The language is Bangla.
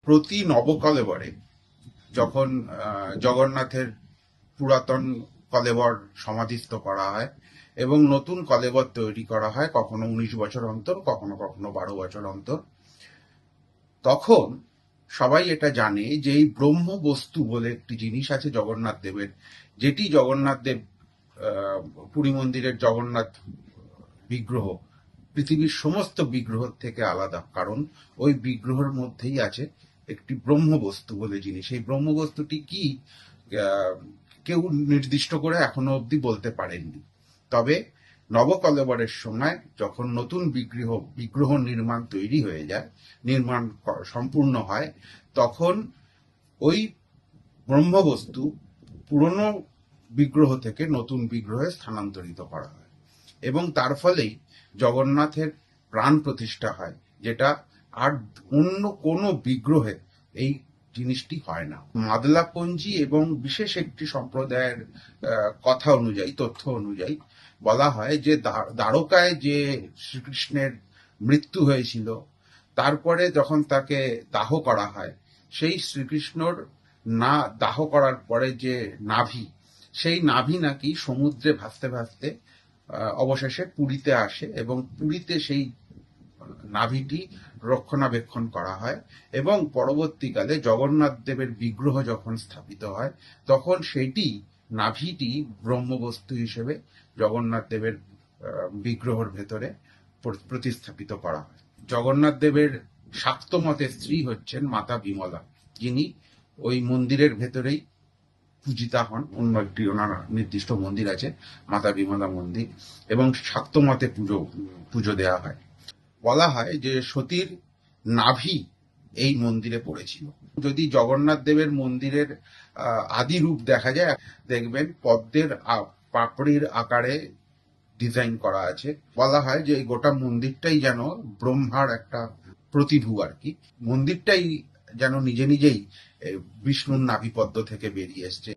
প্রতি নবকলেবরে যখন জগন্নাথের পুরাতন কলেবর সমাধিস্থ করা হয় এবং নতুন কলেবর তৈরি করা হয়, কখনো 19 বছর অন্তর, কখনো কখনো 12 বছর অন্তর, তখন সবাই এটা জানে যে এই ব্রহ্ম বস্তু বলে একটি জিনিস আছে জগন্নাথ দেবের, যেটি জগন্নাথ দেব পুরী মন্দিরের জগন্নাথ বিগ্রহ পৃথিবীর সমস্ত বিগ্রহ থেকে আলাদা, কারণ ওই বিগ্রহের মধ্যেই আছে একটি ব্রহ্মবস্তু বলে জিনিস। এই ব্রহ্মবস্তুটি কি কেউ নির্দিষ্ট করে এখনো অবধি বলতে পারেননি। তবে নবকলেবরের সময় যখন নতুন বিগ্রহ নির্মাণ তৈরি হয়ে যায়, নির্মাণ সম্পূর্ণ হয়, তখন ওই ব্রহ্মবস্তু পুরনো বিগ্রহ থেকে নতুন বিগ্রহে স্থানান্তরিত করা হয় এবং তার ফলেই জগন্নাথের প্রাণ প্রতিষ্ঠা হয়, যেটা আর অন্য কোনো বিগ্রহে এই জিনিসটি হয় না। মাদলাপঞ্জি এবং বিশেষ একটি সম্প্রদায়ের কথা অনুযায়ী, তথ্য অনুযায়ী বলা হয় যে দ্বারকায় যে শ্রীকৃষ্ণের মৃত্যু হয়েছিল, তারপরে যখন তাকে দাহ করা হয়, সেই শ্রীকৃষ্ণর না দাহ করার পরে যে নাভি, সেই নাভি নাকি সমুদ্রে ভাসতে ভাসতে অবশেষে পুরীতে আসে এবং পুরীতে সেই নাভিটি রক্ষণাবেক্ষণ করা হয় এবং পরবর্তীকালে জগন্নাথ দেবের বিগ্রহ যখন স্থাপিত হয়, তখন সেটি নাভিটি ব্রহ্মবস্তু হিসেবে জগন্নাথ দেবের বিগ্রহের ভেতরে প্রতিস্থাপিত করা হয়। জগন্নাথ দেবের শাক্ত মতের স্ত্রী হচ্ছেন মাতা বিমলা, যিনি ওই মন্দিরের ভেতরেই পূজিতা হন। অন্য একটি ওনার নির্দিষ্ট মন্দির আছে, মাতা বিমলা মন্দির, এবং শাক্ত মতে পুজো দেওয়া হয়। বলা হয় যে সতীর নাভি এই মন্দিরে পড়েছিল। যদি জগন্নাথ দেবের মন্দিরের আদি রূপ দেখা যায়, দেখবেন পদ্মের পাপড়ির আকারে ডিজাইন করা আছে। বলা হয় যে এই গোটা মন্দিরটাই যেন ব্রহ্মার একটা প্রতিভূ আর কি। মন্দিরটাই যেন নিজে নিজেই বিষ্ণুর নাভিপদ্ম থেকে বেরিয়ে এসছে।